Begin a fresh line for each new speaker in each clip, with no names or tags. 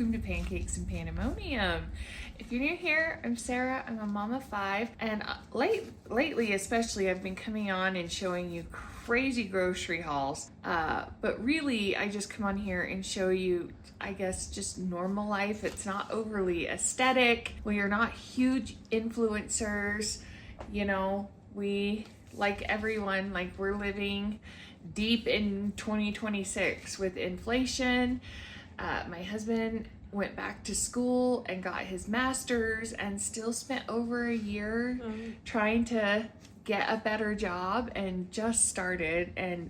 welcome to Pancakes and Pandemonium. If you're new here, I'm Sarah, I'm a mom of 5, and lately especially I've been coming on and showing you crazy grocery hauls, but really I just come on here and show you, I guess, just normal life. It's not overly aesthetic. We are not huge influencers, you know, we, like everyone, like we're living deep in 2026 with inflation. My husband went back to school and got his master's and still spent over a year trying to get a better job and just started. And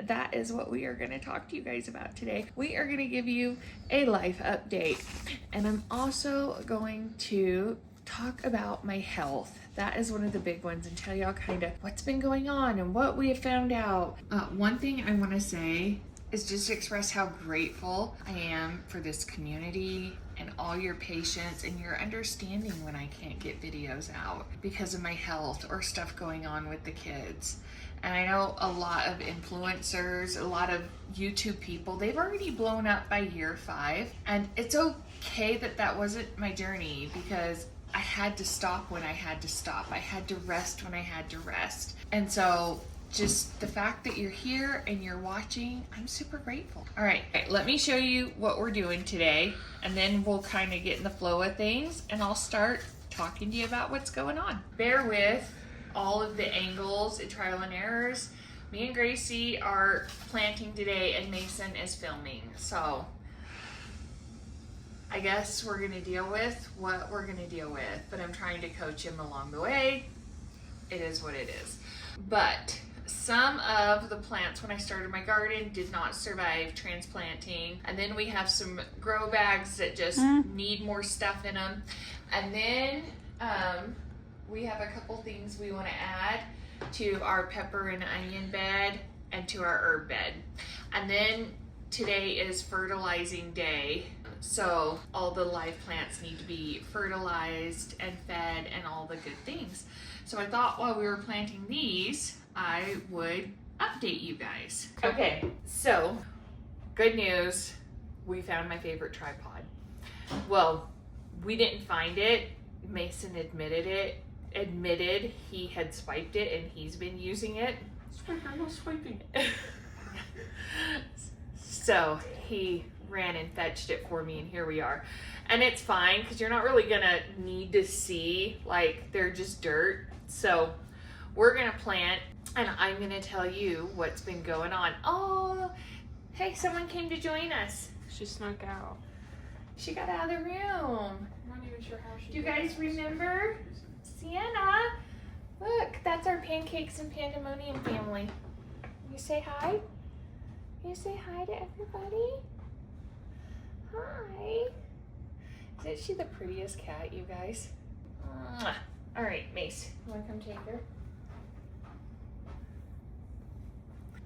that is what we are going to talk to you guys about today. We are going to give you a life update. And I'm also going to talk about my health. That is one of the big ones, and tell y'all kind of what's been going on and what we have found out. One thing I want to say is just express how grateful I am for this community and all your patience and your understanding when I can't get videos out because of my health or stuff going on with the kids. And I know a lot of influencers, a lot of YouTube people, they've already blown up by year 5, and it's okay that that wasn't my journey, because I had to stop when I had to stop. I had to rest when I had to rest. And so just the fact that you're here and you're watching, I'm super grateful. All right, let me show you what we're doing today, and then we'll kind of get in the flow of things, and I'll start talking to you about what's going on. Bear with all of the angles and trial and errors. Me and Gracie are planting today, and Mason is filming. So I guess we're gonna deal with what we're gonna deal with, but I'm trying to coach him along the way. It is what it is. But some of the plants when I started my garden did not survive transplanting. And then we have some grow bags that just need more stuff in them. And then we have a couple things we wanna add to our pepper and onion bed and to our herb bed. And then today is fertilizing day. So all the live plants need to be fertilized and fed and all the good things. So I thought while we were planting these, I would update you guys. Okay, so good news, we found my favorite tripod. Well, we didn't find it. Mason admitted he had swiped it and he's been using it.
I'm not swiping.
So he ran and fetched it for me, and here we are. And it's fine because you're not really gonna need to see, like, they're just dirt. So we're gonna plant, and I'm gonna tell you what's been going on. Oh, hey, someone came to join us.
She snuck out.
She got out of the room.
I'm not even sure how she
Do you guys remember? Sienna, look, that's our Pancakes and Pandemonium family. You say hi? You say hi to everybody? Hi. Isn't she the prettiest cat, you guys? Mwah. All right, Mace, you wanna come take her?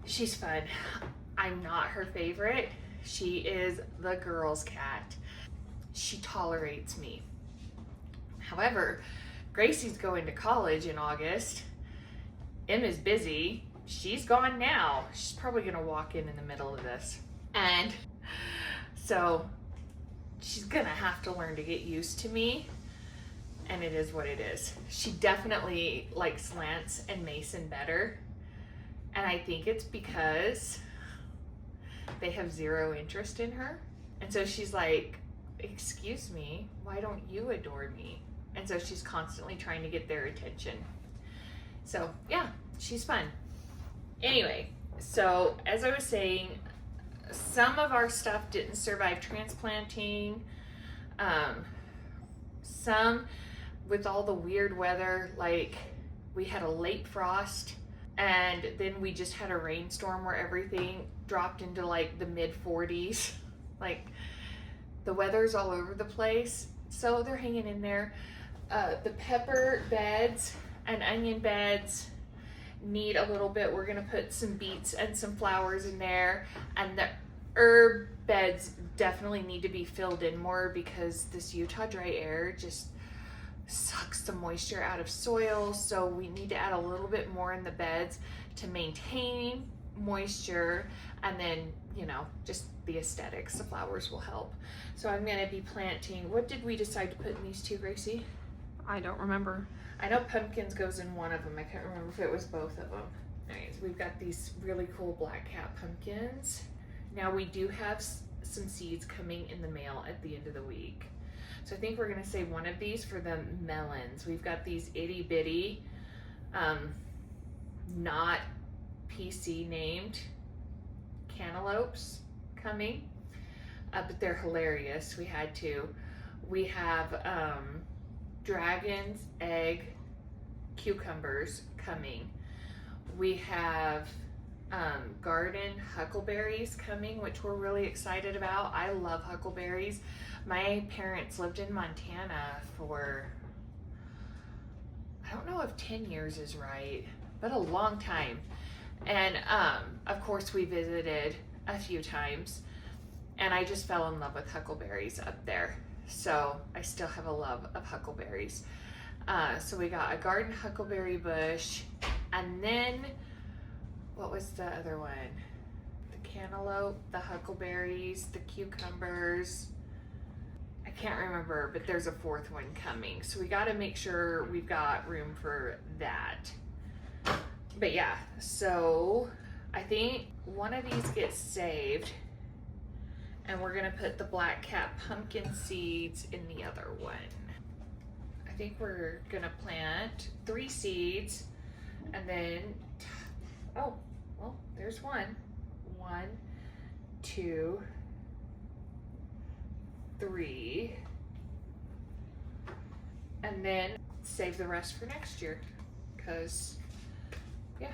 She's fun. I'm not her favorite. She is the girl's cat. She tolerates me. However, Gracie's going to college in August. Emma's busy. She's gone now. She's probably gonna walk in the middle of this. And so she's gonna have to learn to get used to me, and it is what it is. She definitely likes Lance and Mason better, and I think it's because they have zero interest in her. And so she's like, excuse me, why don't you adore me? And so she's constantly trying to get their attention. So yeah, she's fun. Anyway, so as I was saying, some of our stuff didn't survive transplanting. Some, with all the weird weather, like we had a late frost, and then we just had a rainstorm where everything dropped into like the mid 40s. Like the weather's all over the place, so they're hanging in there. The pepper beds and onion beds need a little bit. We're gonna put some beets and some flowers in there, and the herb beds definitely need to be filled in more because this Utah dry air just sucks the moisture out of soil. So we need to add a little bit more in the beds to maintain moisture, and then you know, just the aesthetics. The flowers will help. So I'm gonna be planting, what did we decide to put in these two, Gracie?
I don't remember.
I know pumpkins goes in one of them. I can't remember if it was both of them. Alright, so we've got these really cool black cat pumpkins. Now we do have some seeds coming in the mail at the end of the week. So I think we're gonna save one of these for the melons. We've got these itty bitty, not PC named cantaloupes coming, but they're hilarious. We had to. We have dragon's egg cucumbers coming. We have garden huckleberries coming, which we're really excited about. I love huckleberries. My parents lived in Montana for, I don't know if 10 years is right, but a long time. And of course we visited a few times, and I just fell in love with huckleberries up there. So I still have a love of huckleberries. So we got a garden huckleberry bush, and then what was the other one? The cantaloupe, the huckleberries, the cucumbers. I can't remember, but there's a fourth one coming. So we got to make sure we've got room for that. But yeah, so I think one of these gets saved, and we're gonna put the black cat pumpkin seeds in the other one. I think we're gonna plant 3 seeds, and then, oh, well, there's one. 1, 2, 3, and then save the rest for next year, because, yeah.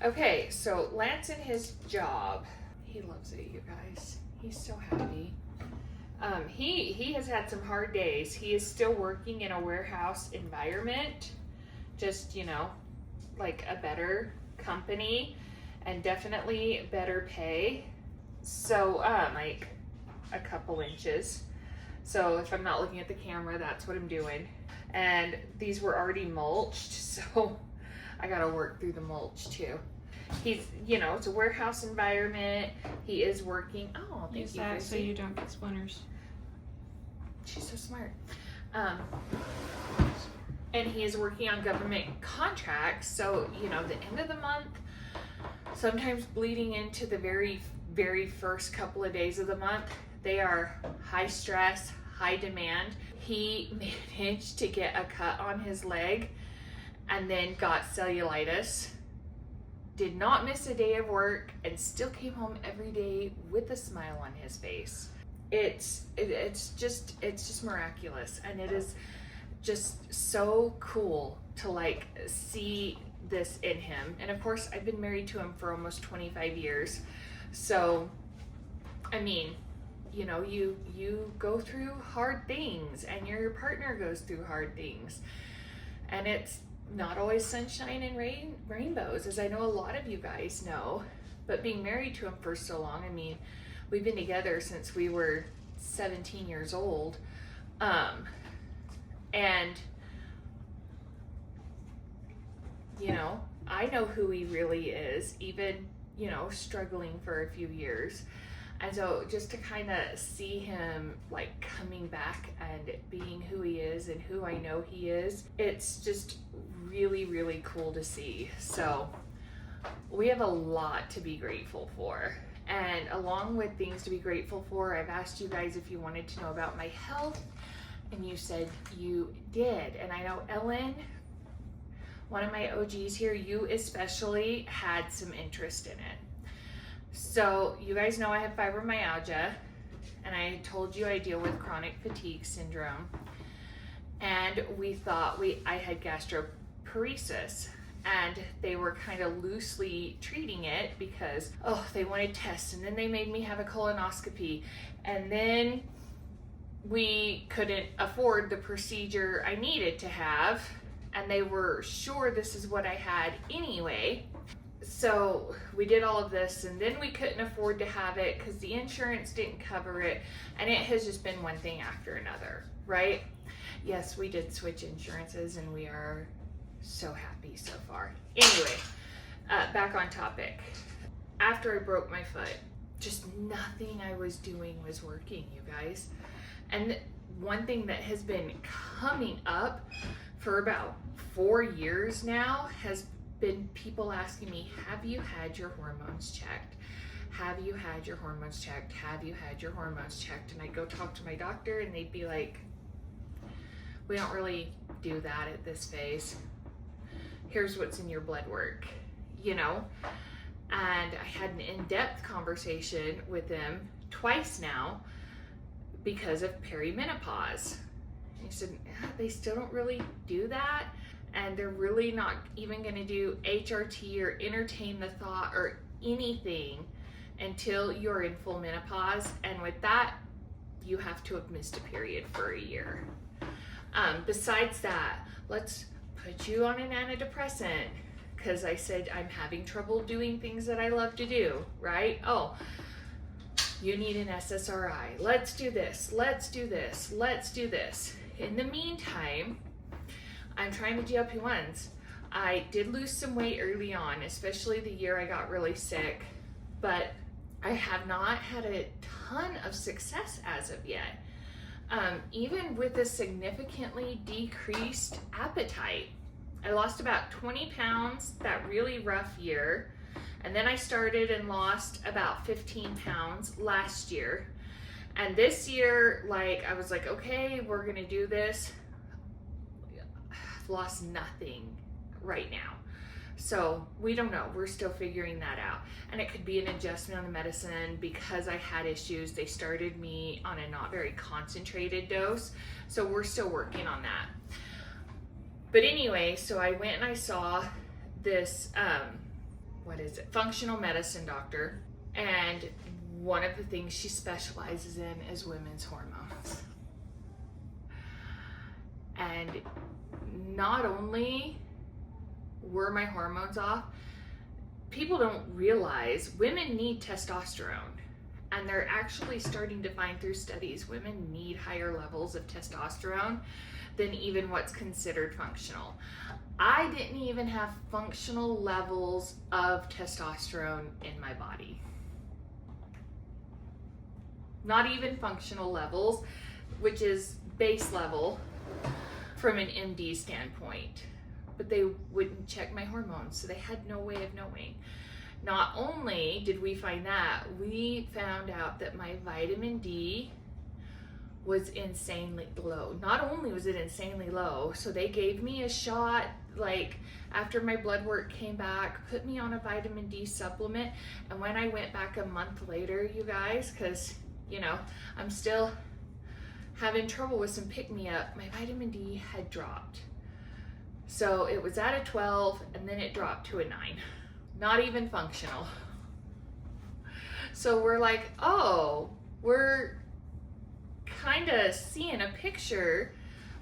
Okay, so Lance and his job, he loves it, you guys. He's so happy. He has had some hard days. He is still working in a warehouse environment, just, you know, like a better company and definitely better pay. So, like a couple inches. So if I'm not looking at the camera, that's what I'm doing. And these were already mulched, so I gotta work through the mulch too. He's, you know, it's a warehouse environment. He is working. Oh, thank
Use
you.
that
Chrissy.
so you don't get splinters.
She's so smart. And he is working on government contracts. So, you know, the end of the month, sometimes bleeding into the very, very first couple of days of the month, they are high stress, high demand. He managed to get a cut on his leg and then got cellulitis. Did not miss a day of work and still came home every day with a smile on his face. It's just miraculous, and it is just so cool to like see this in him. And of course, I've been married to him for almost 25 years. So, I mean, you know, you go through hard things, and your partner goes through hard things. And it's not always sunshine and rainbows, as I know a lot of you guys know. But being married to him for so long, I mean, we've been together since we were 17 years old. And, you know, I know who he really is, even, you know, struggling for a few years. And so just to kind of see him like coming back and being who he is and who I know he is, it's just really, really cool to see. So we have a lot to be grateful for. And along with things to be grateful for, I've asked you guys if you wanted to know about my health, and you said you did. And I know Ellen, one of my OGs here, you especially had some interest in it. So you guys know I have fibromyalgia, and I told you I deal with chronic fatigue syndrome, and we thought I had gastroparesis, and they were kind of loosely treating it because, oh, they wanted tests, and then they made me have a colonoscopy, and then we couldn't afford the procedure I needed to have, and they were sure this is what I had anyway. So we did all of this, and then we couldn't afford to have it because the insurance didn't cover it, and it has just been one thing after another, right? Yes, we did switch insurances, and we are so happy so far. Anyway, back on topic. After I broke my foot, just nothing I was doing was working, you guys. And one thing that has been coming up for about 4 years now has been people asking me, have you had your hormones checked? Have you had your hormones checked? Have you had your hormones checked? And I go talk to my doctor and they'd be like, we don't really do that at this phase. Here's what's in your blood work, you know? And I had an in-depth conversation with them twice now because of perimenopause. He said, they still don't really do that. And they're really not even gonna do HRT or entertain the thought or anything until you're in full menopause. And with that, you have to have missed a period for a year. Besides that, let's put you on an antidepressant, because I said I'm having trouble doing things that I love to do, right? Oh, you need an SSRI. Let's do this, let's do this, let's do this. In the meantime, I'm trying the GLP-1s. I did lose some weight early on, especially the year I got really sick, but I have not had a ton of success as of yet. Even with a significantly decreased appetite. I lost about 20 pounds that really rough year, and then I started and lost about 15 pounds last year. And this year, like, I was like, okay, we're gonna do this. I've lost nothing right now. So we don't know, we're still figuring that out. And it could be an adjustment on the medicine because I had issues. They started me on a not very concentrated dose. So we're still working on that. But anyway, so I went and I saw this, functional medicine doctor. And one of the things she specializes in is women's hormones. And not only were my hormones off, people don't realize women need testosterone. And they're actually starting to find through studies women need higher levels of testosterone than even what's considered functional. I didn't even have functional levels of testosterone in my body. Not even functional levels, which is base level from an MD standpoint. But they wouldn't check my hormones, so they had no way of knowing. Not only did we find that, we found out that my vitamin D was insanely low. Not only was it insanely low, so they gave me a shot, like after my blood work came back, put me on a vitamin D supplement. And when I went back a month later, you guys, because, you know, I'm still having trouble with some pick-me-up, my vitamin D had dropped. So it was at a 12 and then it dropped to a 9. Not even functional. So we're like, oh, we're kind of seeing a picture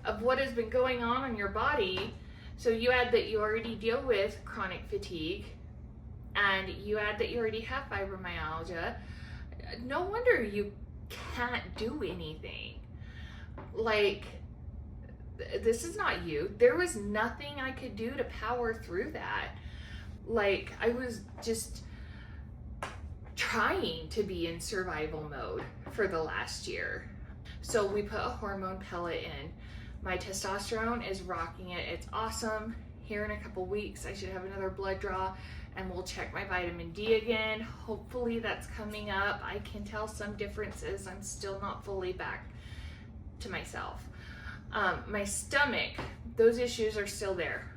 of what has been going on in your body. So you add that you already deal with chronic fatigue and you add that you already have fibromyalgia. No wonder you can't do anything. Like, this is not you. There was nothing I could do to power through that. Like, I was just trying to be in survival mode for the last year. So we put a hormone pellet in. My testosterone is rocking it. It's awesome. Here in a couple weeks, I should have another blood draw and we'll check my vitamin D again. Hopefully that's coming up. I can tell some differences. I'm still not fully back to myself. My stomach, those issues are still there.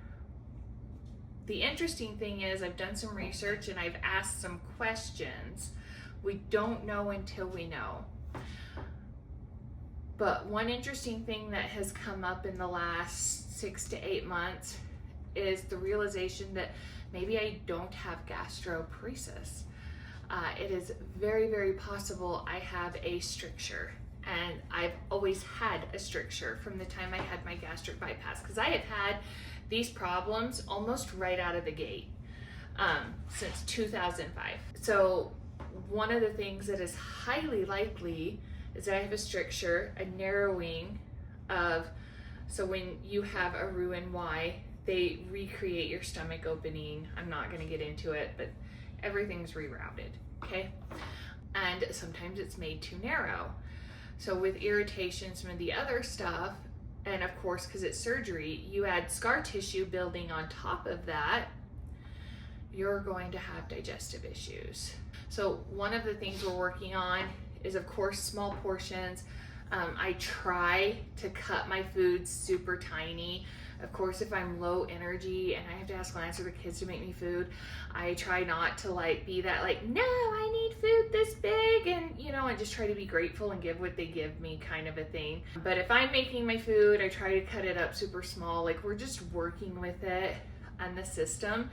The interesting thing is I've done some research and I've asked some questions. We don't know until we know. But one interesting thing that has come up in the last 6 to 8 months is the realization that maybe I don't have gastroparesis. It is very, very possible I have a stricture. And I've always had a stricture from the time I had my gastric bypass, because I have had these problems almost right out of the gate since 2005. So one of the things that is highly likely is that I have a stricture, a narrowing of, so when you have a Roux-en-Y, they recreate your stomach opening. I'm not gonna get into it, but everything's rerouted, okay? and sometimes it's made too narrow. So with irritation, some of the other stuff, and of course, because it's surgery, you add scar tissue building on top of that, you're going to have digestive issues. So one of the things we're working on is, of course, small portions. I try to cut my foods super tiny. Of course, if I'm low energy and I have to ask Lance or the kids to make me food, I try not to like be that like, no, I need food this big, and and just try to be grateful and give what they give me kind of a thing. But if I'm making my food, I try to cut it up super small. Like, we're just working with it and the system,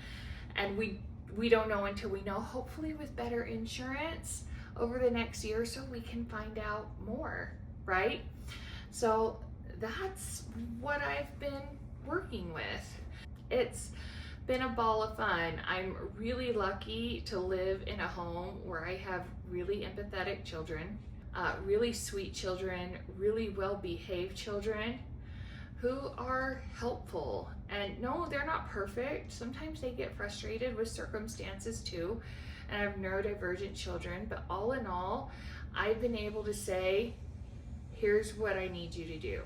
and we don't know until we know, hopefully with better insurance over the next year or so, we can find out more, right? So that's what I've been working with. It's been a ball of fun. I'm really lucky to live in a home where I have really empathetic children, really sweet children, really well-behaved children who are helpful. And no, they're not perfect. Sometimes they get frustrated with circumstances too. And I have neurodivergent children, but all in all, I've been able to say, here's what I need you to do.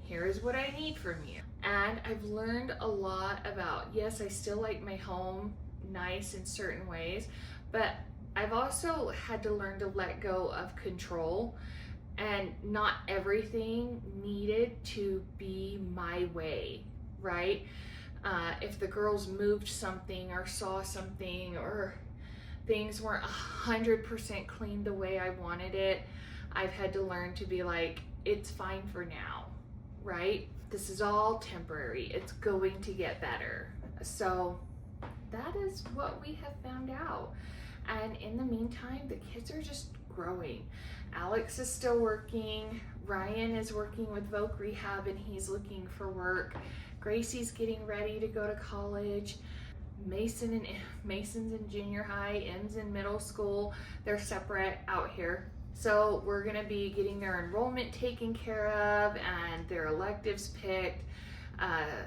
Here's what I need from you. And I've learned a lot about, yes, I still like my home nice in certain ways, but I've also had to learn to let go of control, and not everything needed to be my way, right? If the girls moved something or saw something or things weren't 100% clean the way I wanted it, I've had to learn to be like, it's fine for now, right? This is all temporary. It's going to get better. So that is what we have found out. And in the meantime, the kids are just growing. Alex is still working. Ryan is working with Voc Rehab and he's looking for work. Gracie's getting ready to go to college. Mason's in junior high, Em's in middle school. They're separate out here. So we're gonna be getting their enrollment taken care of and their electives picked.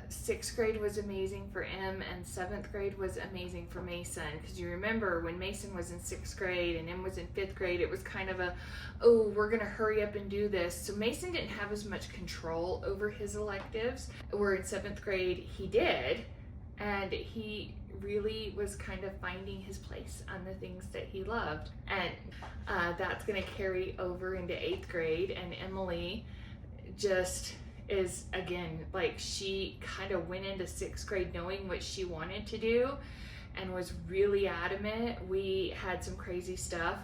6th grade was amazing for Em, and 7th grade was amazing for Mason. Because you remember when Mason was in 6th grade and Em was in 5th grade, it was kind of a, oh, we're gonna hurry up and do this. So Mason didn't have as much control over his electives. Where in 7th grade he did, and he really was kind of finding his place on the things that he loved. And that's gonna carry over into 8th grade, and Emily just is, again, like, she kind of went into 6th grade knowing what she wanted to do and was really adamant. We had some crazy stuff.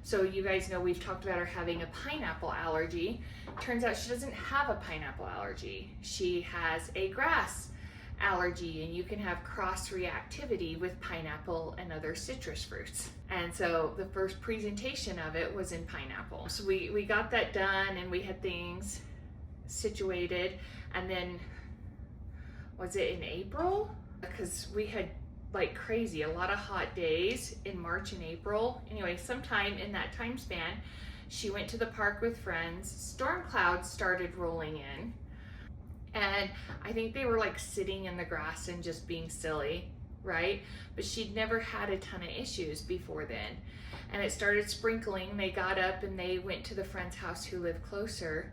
So you guys know we've talked about her having a pineapple allergy. Turns out she doesn't have a pineapple allergy. She has a grass allergy, and you can have cross reactivity with pineapple and other citrus fruits. And so the first presentation of it was in pineapple. So we got that done, and we had things situated. And then was it in April? Because we had like crazy, a lot of hot days in March and April. Anyway, sometime in that time span, she went to the park with friends. Storm clouds started rolling in. And I think they were like sitting in the grass and just being silly, right? But she'd never had a ton of issues before then. And it started sprinkling. They got up and they went to the friend's house who lived closer.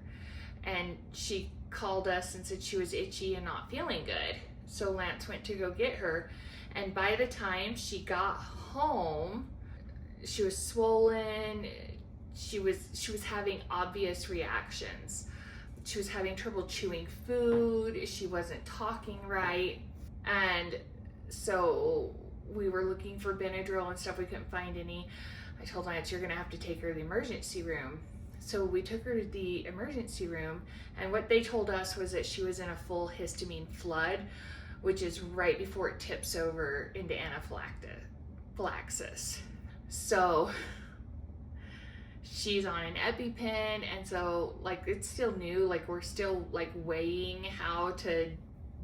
And she called us and said she was itchy and not feeling good. So Lance went to go get her. And by the time she got home, she was swollen. She was having obvious reactions. She was having trouble chewing food. She wasn't talking right. And so we were looking for Benadryl and stuff. We couldn't find any. I told Lance, you're gonna have to take her to the emergency room. So we took her to the emergency room, and what they told us was that she was in a full histamine flood, which is right before it tips over into anaphylaxis. So she's on an EpiPen, and so like it's still new, like we're still like weighing how to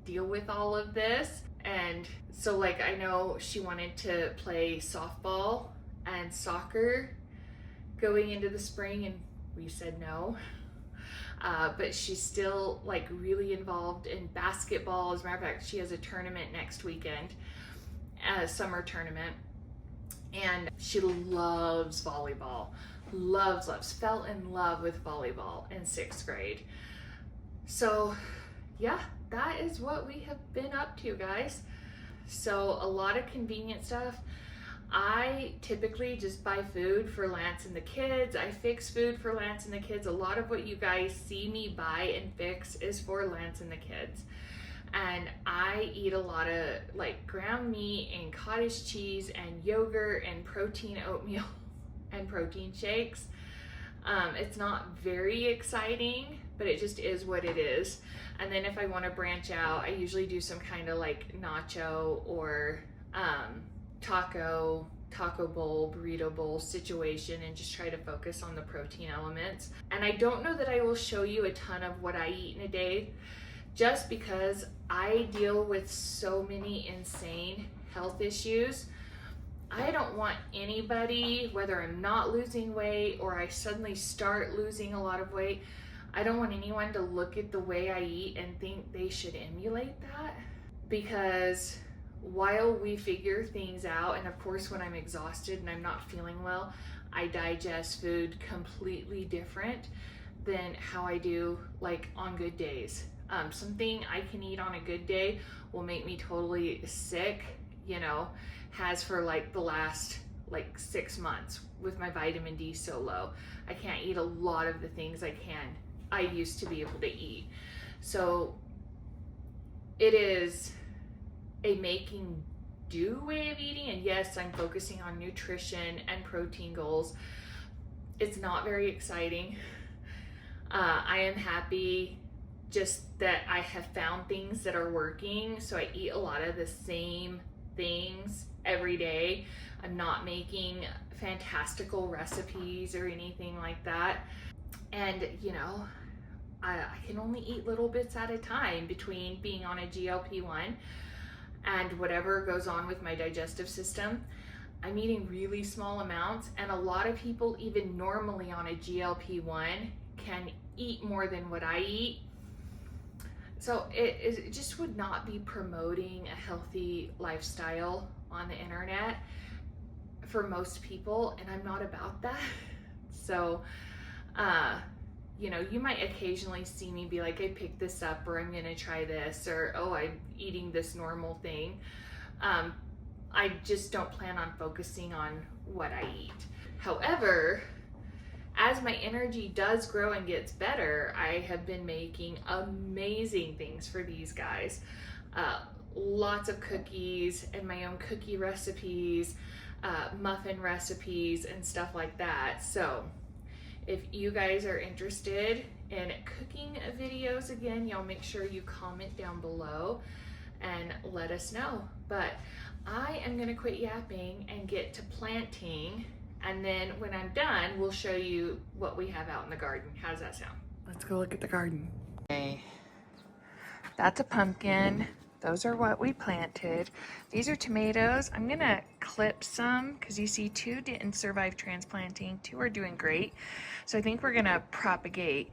deal with all of this. And so like I know she wanted to play softball and soccer going into the spring, and we said no. But she's still like really involved in basketball. As a matter of fact, she has a tournament next weekend, a summer tournament. And she loves volleyball. Loves, fell in love with volleyball in 6th grade. So yeah, that is what we have been up to, guys. So a lot of convenient stuff. I typically just buy food for Lance and the kids. I fix food for Lance and the kids. A lot of what you guys see me buy and fix is for Lance and the kids. And I eat a lot of like ground meat and cottage cheese and yogurt and protein oatmeal and protein shakes. It's not very exciting, but it just is what it is. And then if I want to branch out, I usually do some kind of like nacho or taco bowl, burrito bowl situation, and just try to focus on the protein elements. And I don't know that I will show you a ton of what I eat in a day, just because I deal with so many insane health issues. I don't want anybody, whether I'm not losing weight or I suddenly start losing a lot of weight, I don't want anyone to look at the way I eat and think they should emulate that. Because while we figure things out, and of course when I'm exhausted and I'm not feeling well, I digest food completely different than how I do like on good days. Something I can eat on a good day will make me totally sick, you know, has for like the last like 6 months with my vitamin D so low. I can't eat a lot of the things I used to be able to eat. So it is a making do way of eating, and yes, I'm focusing on nutrition and protein goals. It's not very exciting. I am happy just that I have found things that are working, so I eat a lot of the same things every day. I'm not making fantastical recipes or anything like that. And you know, I can only eat little bits at a time between being on a GLP-1 and whatever goes on with my digestive system. I'm eating really small amounts, and a lot of people even normally on a GLP-1 can eat more than what I eat. So it just would not be promoting a healthy lifestyle on the internet for most people, and I'm not about that. So you know, you might occasionally see me be like, I picked this up, or I'm gonna try this, or oh, I'm eating this normal thing. I just don't plan on focusing on what I eat. However, as my energy does grow and gets better, I have been making amazing things for these guys. Lots of cookies and my own cookie recipes, muffin recipes and stuff like that. So if you guys are interested in cooking videos again, y'all make sure you comment down below and let us know. But I am gonna quit yapping and get to planting, and then when I'm done, we'll show you what we have out in the garden. How does that sound? Let's go look at the garden. Okay, that's a pumpkin. Those are what we planted. These are tomatoes. I'm gonna clip some because you see 2 didn't survive transplanting, 2 are doing great. So I think we're gonna propagate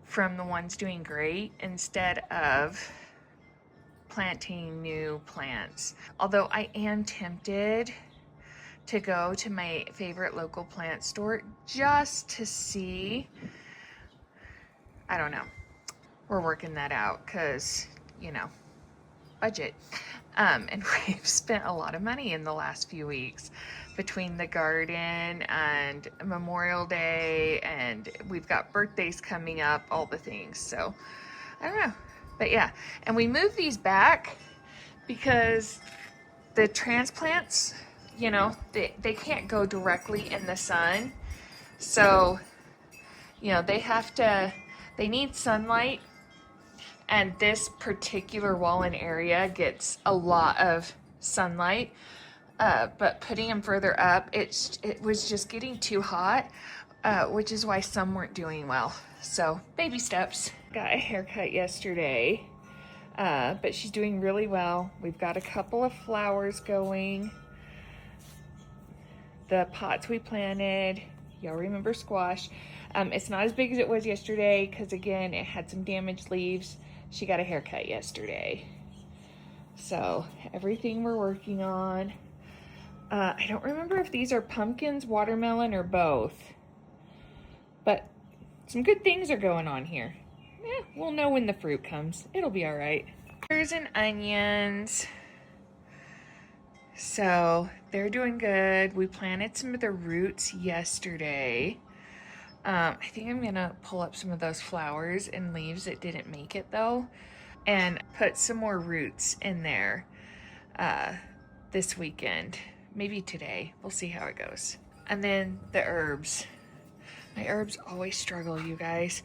from the ones doing great instead of planting new plants. Although I am tempted to go to my favorite local plant store just to see. I don't know. We're working that out because, you know, budget. And we've spent a lot of money in the last few weeks between the garden and Memorial Day, and we've got birthdays coming up, all the things. So I don't know, but yeah. And we moved these back because the transplants, you know, they can't go directly in the sun. So, you know, they need sunlight. And this particular wall and area gets a lot of sunlight, but putting them further up, it was just getting too hot, which is why some weren't doing well. So baby steps. Got a haircut yesterday, but she's doing really well. We've got a couple of flowers going. The pots we planted, y'all remember squash. It's not as big as it was yesterday because again, it had some damaged leaves. She got a haircut yesterday. So everything we're working on. I don't remember if these are pumpkins, watermelon, or both. But some good things are going on here. We'll know when the fruit comes. It'll be all right. Peppers and onions. So they're doing good. We planted some of the roots yesterday. I think I'm gonna pull up some of those flowers and leaves that didn't make it though, and put some more roots in there this weekend. Maybe today. We'll see how it goes. And then the herbs. My herbs always struggle, you guys.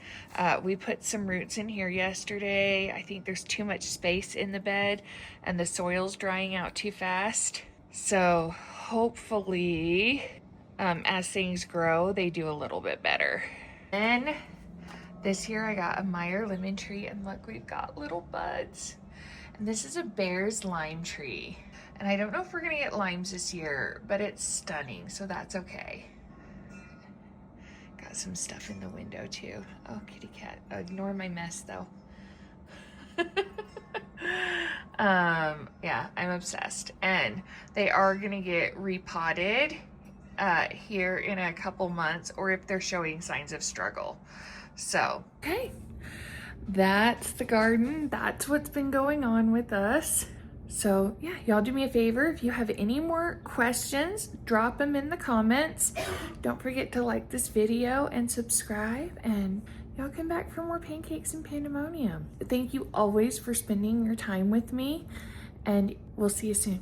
We put some roots in here yesterday. I think there's too much space in the bed and the soil's drying out too fast. So hopefully, as things grow, they do a little bit better. Then this year I got a Meyer lemon tree, and look, we've got little buds. And this is a Bear's lime tree. And I don't know if we're gonna get limes this year, but it's stunning, so that's okay. Got some stuff in the window too. Oh, kitty cat. Ignore my mess though. Yeah, I'm obsessed. And they are gonna get repotted here in a couple months, or if they're showing signs of struggle. So, okay. That's the garden. That's what's been going on with us. So yeah, y'all do me a favor. If you have any more questions, drop them in the comments. Don't forget to like this video and subscribe, and y'all come back for more Pancakes and Pandemonium. Thank you always for spending your time with me, and we'll see you soon.